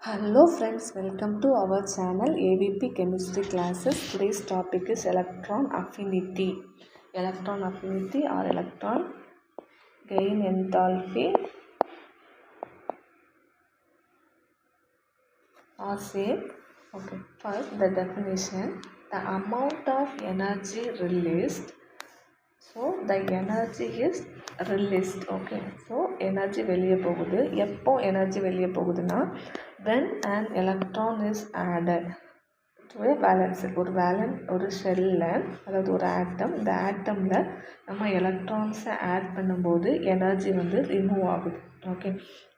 Hello friends, welcome to our channel AVP Chemistry Classes. Today's topic is electron affinity. Electron affinity or electron gain enthalpy or same. Okay, first the definition. The amount of energy released. So the energy is released. Okay, so energy வெளியே போகுது. எப்போ energy வெளியே போகுதுன்னா when an electron is added to a valence. ஒரு ஷெல்லில், அதாவது ஒரு atom, இந்த ஆட்டமில் நம்ம எலக்ட்ரான்ஸை ஆட் பண்ணும்போது எனர்ஜி வந்து ரிமூவ் ஆகுது. ஓகே,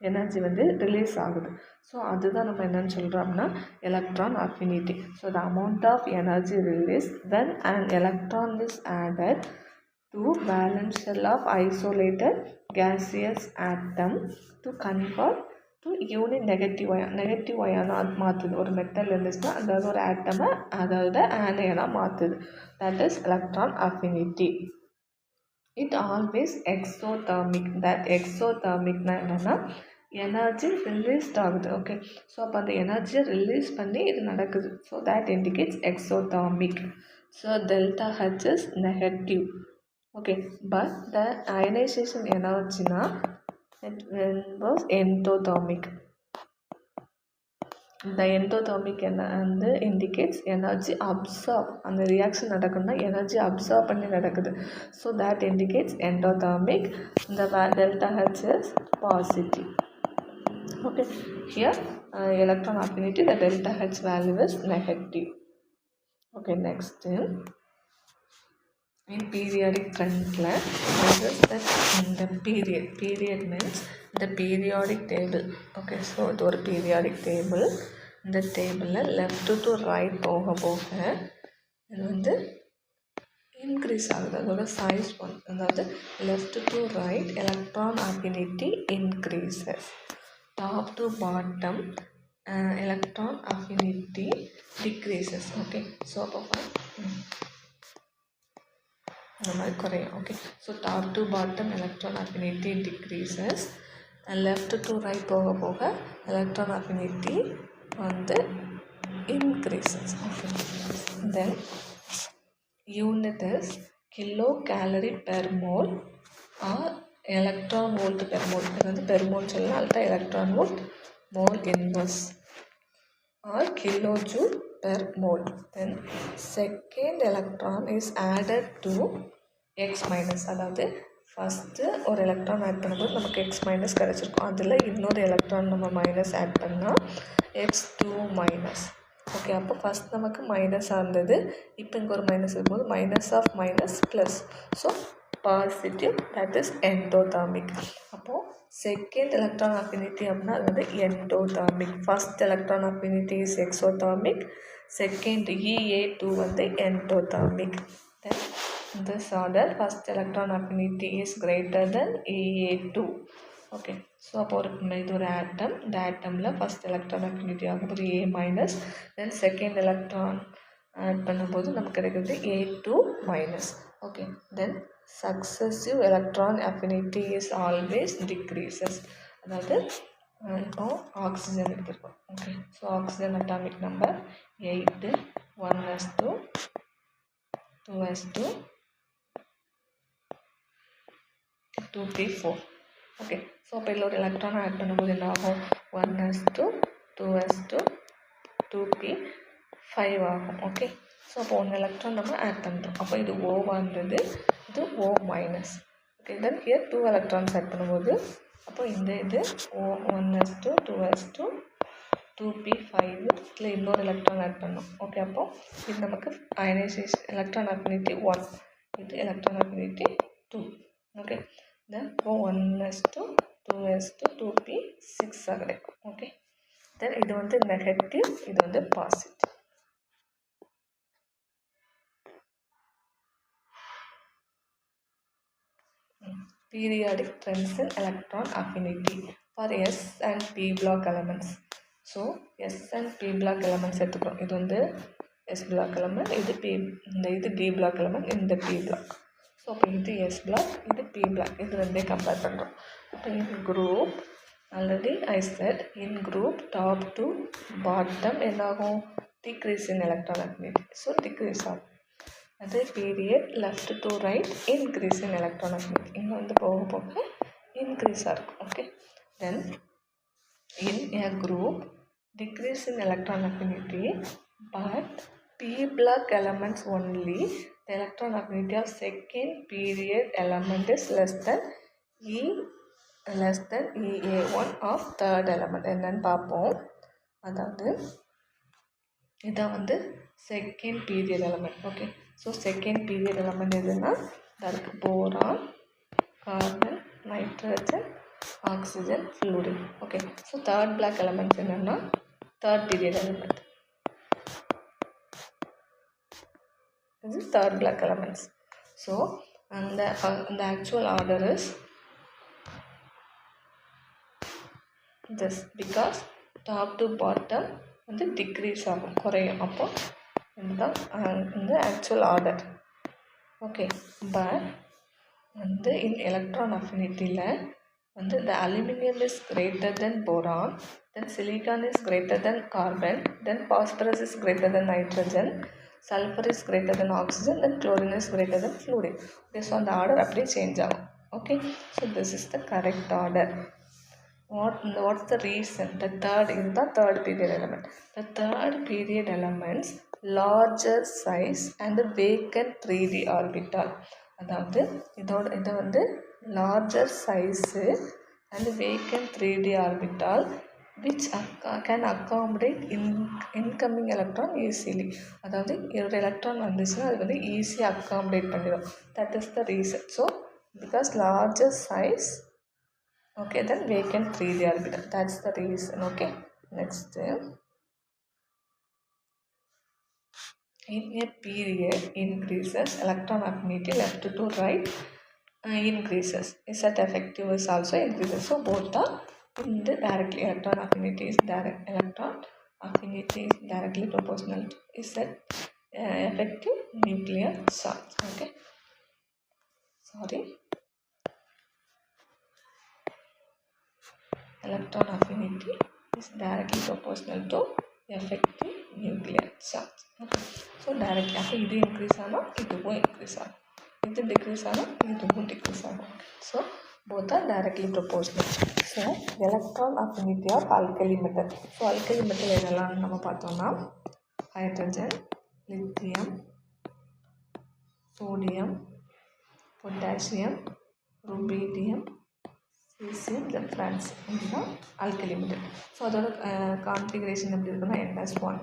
எனர்ஜி வந்து ரிலீஸ் ஆகுது. ஸோ அதுதான் நம்ம என்னென்னு சொல்கிறோம்னா electron affinity. So the amount of energy release when an electron is added to valence shell of isolated gaseous atom to convert to unit negative அயானாக மாற்றுது. ஒரு மெட்டல் இருந்துச்சுன்னா அதாவது ஒரு ஆட்டமை அதோட ஆனையனாக மாற்றுது. That is electron affinity. It always exothermic. தட் எக்ஸோதர்மிக்னா என்னென்னா எனர்ஜி ரிலீஸ்ட் ஆகுது. ஓகே, ஸோ அப்போ அந்த எனர்ஜியை ரிலீஸ் பண்ணி இது நடக்குது. So that indicates exothermic. So delta H is negative. Okay, but the ionization energy was endothermic. The endothermic and indicates energy absorb. And the reaction நடக்குதுன்னா energy absorb பண்ணி நடக்குது. So that indicates endothermic. The delta H is positive. Okay, here electron affinity, the delta H value is negative. Okay, next in periodic trendல இந்த period means the periodic table. Okay, so இது ஒரு periodic table. இந்த டேபிளில் left to right போக போக இது வந்து increase ஆகுது. அதோட சைஸ் அதாவது left to right electron affinity increases. Top to bottom electron affinity decreases. Okay, so அப்போ இந்த மாதிரி குறையும். Okay, so top to bottom electron affinity decreases. Left to right போக போக எலக்ட்ரான் அஃபினிட்டி வந்து increases. Okay, then unit is kilo calorie per mole or electron volt per mole. இது வந்து per mole சொல்லலாம், அல்லது electron volt mole inverse or kilojoule per mole. Then second electron is added to x minus. அதாவது first ஒரு electron add பண்ணும்போது நமக்கு x minus கிடச்சிருக்கும். அதில் இன்னொரு எலக்ட்ரான் நம்ம மைனஸ் ஆட் பண்ணால் x2 மைனஸ். ஓகே, அப்போ ஃபஸ்ட் நமக்கு மைனஸாக இருந்தது, இப்போ இங்கே ஒரு மைனஸ் இருக்கும்போது minus of minus plus. So positive, that is endothermic. அப்போது செகண்ட் எலக்ட்ரான் அஃபினிட்டி அப்படின்னா அது வந்து endothermic. First electron affinity is exothermic. Second EA2 வந்து endothermic. Then this order first electron affinity is greater than EA2. Okay, so அப்போ இது ஒரு atom. இந்த ஆட்டமில் ஃபஸ்ட் எலக்ட்ரான் அஃபினிட்டி ஆகும்போது A minus, then second electron add பண்ணும்போது நமக்கு கிடைக்கிறது A2 minus. Okay, then successive electron affinity is always decreases. அதாவது இப்போ ஆக்சிஜன் எடுத்துருக்கோம். Okay, so oxygen atomic number 8, 1s2, 2s2, 2p4. Okay, so அப்போ இதில் ஒரு எலக்ட்ரான் ஆட் பண்ணும்போது என்ன ஆகும்? 1s2, 2s2, 2p5 ஆகும். ஓகே, ஸோ அப்போ 1 எலக்ட்ரான் நம்ம ஆட் பண்ணுறோம். அப்போ இது ஓவாக இருந்தது, இது O minus. Okay, then here 2 electrons add பண்ணும்போது அப்போ இது O 1s2, 2s2, 2p5. இதில் இன்னொரு எலக்ட்ரான் ஆட் பண்ணோம். ஓகே, அப்போ இது நமக்கு அயனைசேஷன் எலக்ட்ரான் அஃபினிட்டி 1, இது எலக்ட்ரான் அஃபினிட்டி 2. ஓகே, தென் O 1s2, 2s2, 2p6 கிடைக்கும். ஓகே, தென் இது வந்து நெகட்டிவ், இது வந்து positive. Periodic trends in electron affinity for S and P block elements. So S and P block elements எடுத்துக்கிறோம். இது வந்து S block element, இது D block element, இந்த P block. ஸோ அப்போ இது S block, இது P block, இது ரெண்டே கம்பேர் பண்ணுறோம். அப்போ இது group already I said in group top to bottom என்னாகும் decrease in electron affinity. So decrease ஆகும். அதே period left to right increase in electron affinity. இங்கே வந்து போக போக இன்க்ரீஸாக இருக்கும். Okay, then in a group decrease in electron affinity but p block elements only, the electron affinity of second period element is less than EA1 of third element. என்னன்னு பார்ப்போம். அதாவது இதான் வந்து second period element. Okay, so second period element எதுனா அதற்கு boron, carbon, nitrogen, oxygen, fluorine. Okay, so third black elements என்னென்னா third period element. இது third black elements. So அந்த actual order is this because top to bottom வந்து degrees ஆகும், குறையும். அப்போ இதுதான் இந்த ஆக்சுவல் ஆர்டர். ஓகே, பட் வந்து இன் எலக்ட்ரான் அஃபினிட்டியில் வந்து the aluminum is greater than boron, then silicon is greater than carbon, then phosphorus is greater than nitrogen, sulfur is greater than oxygen, then chlorine is greater than fluorine. Okay, so அந்த order அப்படியே change ஆகும். Okay, so this is the correct order. What's the reason? The third is the third period element. The third period elements larger size and vacant 3d orbital. அதாவது இதை வந்து larger size and vacant 3d orbital which can accommodate incoming electron easily. அதாவது ஒரு electron வந்துச்சுன்னா அது வந்து ஈஸியாக accommodate பண்ணிடும். That is the reason. So because larger size, okay, then vacant 3d orbital, that's the reason. Okay, next, in a period increases electron affinity left to right increases, is that effective is also increases. So both are in the directly electron affinity is directly proportional to is that effective nuclear charge. Okay, sorry, electron affinity is directly proportional to effective nuclear charge. Okay, so directly அப்போ இது increase ஆனால் இதுவும் increase ஆகும், இது degrees ஆனால் இதுவும் degrees ஆகும். So both are directly proportional. So electron affinity of alkali metal. So alkali metal என்னெல்லாம் நம்ம பார்த்தோம்னா hydrogen, lithium, sodium, potassium, rubidium, caesium, then francium. இதுதான் ஆல்கலி மெட்டல். ஸோ அதோட கான்ஃபிகரேஷன் எப்படி இருக்குன்னா NS1,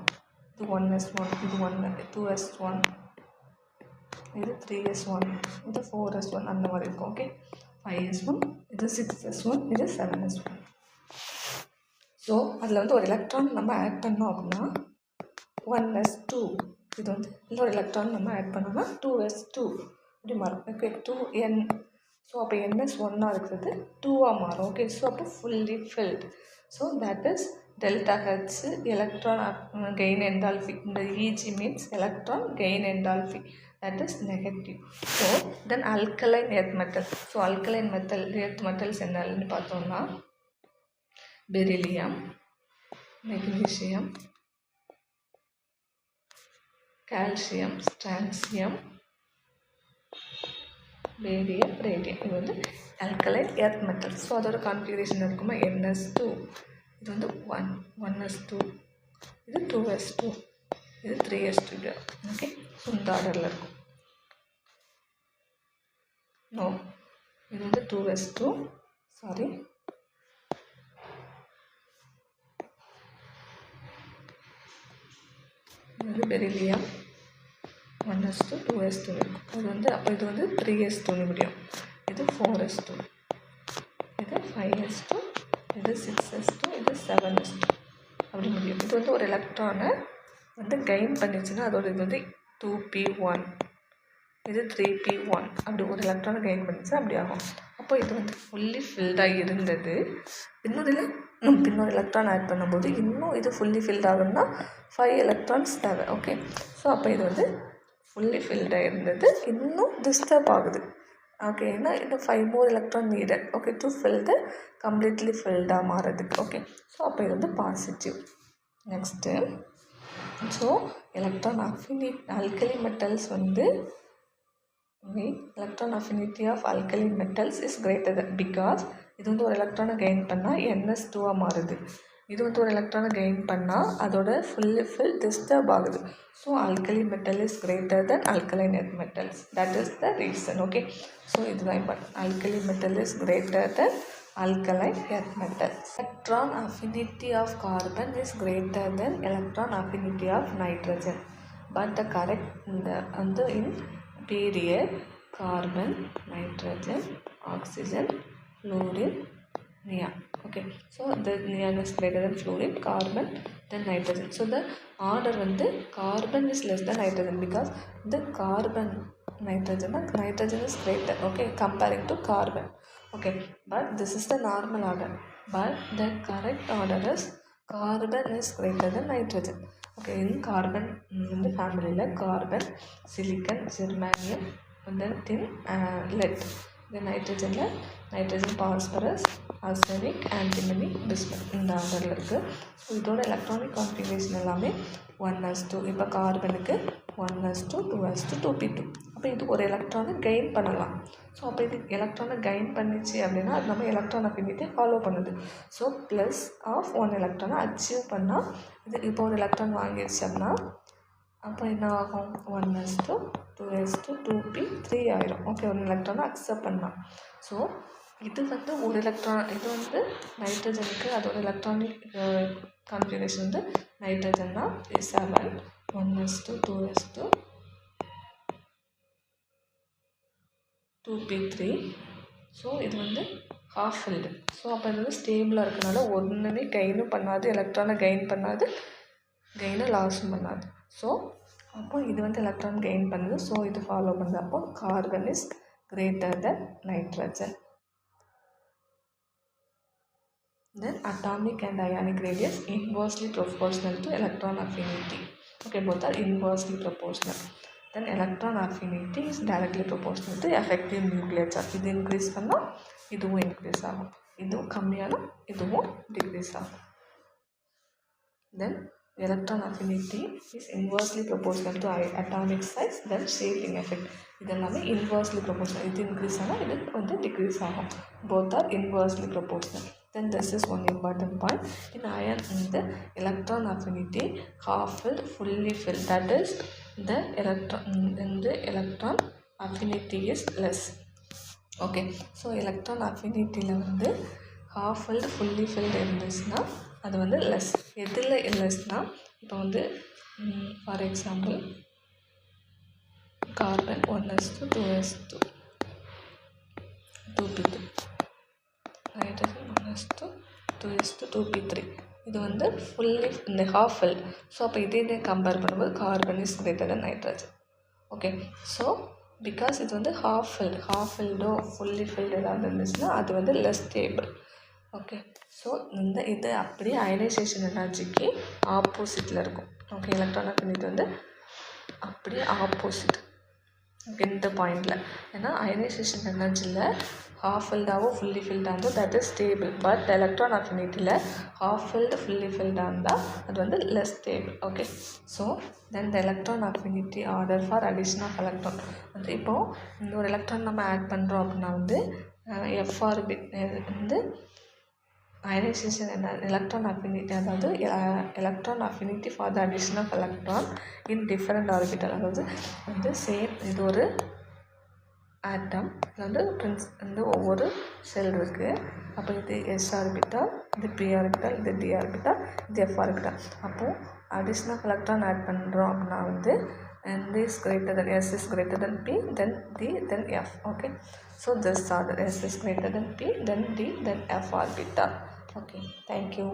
இது 1s1, இது 2s1, இது 3s1, இது 4s1, அந்த மாதிரி இருக்கும். ஓகே, 5s1, இது 6s1, இது 7s1. ஸோ அதில் வந்து ஒரு எலக்ட்ரான் நம்ம ஆட் பண்ணோம் அப்படின்னா 1s2, இது வந்து இன்னொரு எலக்ட்ரான் நம்ம ஆட் பண்ணோம்னா 2s2 இப்படி மாறும். Okay, 2n. ஸோ அப்போ NS1 இருக்கிறது 2ஆக மாறும். ஓகே, ஸோ அப்போ fully filled. So that is delta H electron gain enthalpy. இந்த EG means electron gain enthalpy, that is negative. So then alkaline earth metal. So alkaline earth metals என்னன்னு பார்த்தோம்னா beryllium, magnesium, calcium, strontium, barium, radium. இது வந்து alkaline earth metal. So அதோட configuration இருக்குமா NS2, இது வந்து 1s2, இது 2s2, இது 3s2. ஓகே, ஸோ இந்த ஆர்டரில் இருக்கும். நோ, இது வந்து 2s2, சாரி, இது வந்து பெரிலியம் 1s2, 2s2 இருக்கும். இது வந்து அப்போ இது வந்து 3s2 முடியும். இது 4s2, இது 5s2, இது 6s2, இது 7s2 அப்படி முடியும். இது வந்து ஒரு எலக்ட்ரானை வந்து கெயின் பண்ணிச்சுன்னா அதோட இது வந்து 2p1, இது 3p1 அப்படி ஒரு எலக்ட்ரானை கெயின் பண்ணிச்சு அப்படி ஆகும். அப்போ இது வந்து ஃபுல்லி ஃபில்டாக இருந்தது. இன்னொரு எலக்ட்ரான் ஆட் பண்ணும்போது இன்னும் இது ஃபுல்லி ஃபில்ட் ஆகணும்னா 5 எலக்ட்ரான்ஸ் தேவை. ஓகே, ஸோ அப்போ இது வந்து ஃபுல்லி ஃபில்டாக இருந்தது இன்னும் டிஸ்டர்ப் ஆகுது. ஓகே, இன்னும் 5 more electron needed, okay, to fill the completely filled மாறதுக்கு. ஓகே, ஸோ அப்போ இது வந்து positive. Next, so electron affinity alkali metals வந்து electron affinity of alkali metals is greater than, because இது வந்து ஒரு எலக்ட்ரானை கெயின் பண்ணால் NS2 மாறுது. இது வந்து ஒரு எலக்ட்ரானை கெயின் பண்ணால் அதோட ஃபில் டிஸ்டர்ப் ஆகுது. So alkali metal is greater than alkaline earth metals. That is the reason. Okay, so இதுதான் important. Alkali metal is greater than alkaline earth metals. Electron affinity of carbon is greater than electron affinity of nitrogen. But the correct in period carbon, nitrogen, oxygen, fluorine, neon. Okay, so the neon is greater than fluorine, carbon, then nitrogen. So the order வந்து carbon is less than nitrogen because the carbon nitrogen is greater, okay, comparing to carbon. Okay, but this is the normal order, but the correct order is carbon is greater than nitrogen. Okay, in carbon in the family like carbon, silicon, germanium, and then tin, lead. Then nitrogen phosphorus, arsenic, antimony, bismuth. இந்த ஆர்டரில் இருக்குது. So இதோட electronic configuration எல்லாமே 1s2. இப்போ கார்பனுக்கு 1s2, 2s2, 2p2. அப்போ இது ஒரு எலக்ட்ரானை கெயின் பண்ணலாம். ஸோ அப்போ இது எலக்ட்ரானை கெயின் பண்ணிச்சு அப்படின்னா அது நம்ம எலக்ட்ரான் அஃபினிட்டியை ஃபாலோ பண்ணுது. ஸோ ப்ளஸ் ஆஃப் 1 எலக்ட்ரானை அச்சீவ் பண்ணால் இது இப்போ ஒரு எலக்ட்ரான் வாங்கிடுச்சு அப்படின்னா அப்போ என்ன ஆகும்? 1s2, 2s2, 2p3 ஆயிரும். ஓகே, ஒரு எலக்ட்ரானை அக்செப்ட் பண்ணலாம். ஸோ இது வந்து ஒரு எலக்ட்ரான், இது வந்து நைட்ரஜனுக்கு அதோட எலக்ட்ரானிக் கான்ஃபிகரேஷன் வந்து நைட்ரஜன் தான் 7, 1s2, 2s2, 2p3. ஸோ இது வந்து ஹாஃப் ஃபில்டு. ஸோ அப்போ இது வந்து ஸ்டேபிளாக இருக்கனால ஒன்றுமே கெயினும் பண்ணாது, எலக்ட்ரானை கெயின் பண்ணாது, கெயினை லாஸும் பண்ணாது. ஸோ அப்போ இது வந்து எலக்ட்ரான் கெயின் பண்ணுது. ஸோ இது ஃபாலோ பண்ணுது. அப்போ carbon is greater then nitrogen. Then atomic and ionic radius inversely proportional to electron affinity. Okay, both are inversely proportional. Then electron affinity is directly proportional to effective nuclear charge. இது increase பண்ணால் இதுவும் increase ஆகும், இதுவும் கம்மியானால் இதுவும் degrees ஆகும். Then electron affinity is inversely proportional to atomic size, then shielding effect. இதெல்லாமே inversely proportional. இது increase ஆனால் இது வந்து டிக்ரீஸ் ஆகும். Both are inversely proportional. Then this is one important point. In iron, the electron affinity half filled, fully filled. That is the electron affinity is less. Okay, so electron affinity வந்து half filled, fully filled இருந்துச்சுன்னா அது வந்து less. எதில் லெஸ்னால் இப்போ வந்து for example carbon 1s2, 2s2, 2p2, nitrogen 1s2, 2s2, 2p3. இது வந்து fully இந்த ஹாஃப் ஃபில்ட். ஸோ அப்போ இதே கம்பேர் பண்ணும்போது carbon is greater then nitrogen. Okay, so because இது வந்து ஹாஃப் ஃபில்டோ ஃபுல்லி ஃபில்டு ஏதாவது இருந்துச்சுன்னா அது வந்து லெஸ் ஸ்டேபிள். ஓகே, ஸோ இது அப்படியே அயனைசேஷன் எனர்ஜிக்கு ஆப்போசிட்டில் இருக்கும். ஓகே, எலக்ட்ரான் அஃபினிட்டி வந்து அப்படியே ஆப்போசிட். ஓகே, இந்த பாயிண்டில் ஏன்னா அயனைசேஷன் எனர்ஜியில் half filled ஆகவோ ஃபுல்லி ஃபில்டாக இருந்தால் that is stable. But electron அஃபினிட்டியில் half filled ஃபுல்லி ஃபில்டாக இருந்தால் அது வந்து less stable. Okay, so then the electron affinity order for addition of electron வந்து இப்போது இந்த ஒரு எலக்ட்ரான் நம்ம ஆட் பண்ணுறோம் அப்படின்னா வந்து எஃப்ஆர்பிட் வந்து அயனைசேஷன் எலக்ட்ரான் அஃபினிட்டி, அதாவது electron affinity for the addition of electron in different orbital. அதாவது வந்து சேம் இது ஒரு ஆட்டம், இதில் வந்து வந்து ஒவ்வொரு செல் இருக்குது. அப்போ இது எஸ் ஆர்பிட்டால், இது பி ஆர்பிட்டால், இது டி ஆர்பிட்டால், இது எஃப் ஆர்பிட்டால். அப்போது அடிஷன் ஆஃப் எலக்ட்ரான் ஆட் பண்ணுறோம் அப்படின்னா வந்து N is greater than S is greater than P, then D, then F. Okay, so this order S is greater than P, then D, then F orbital. Okay, thank you.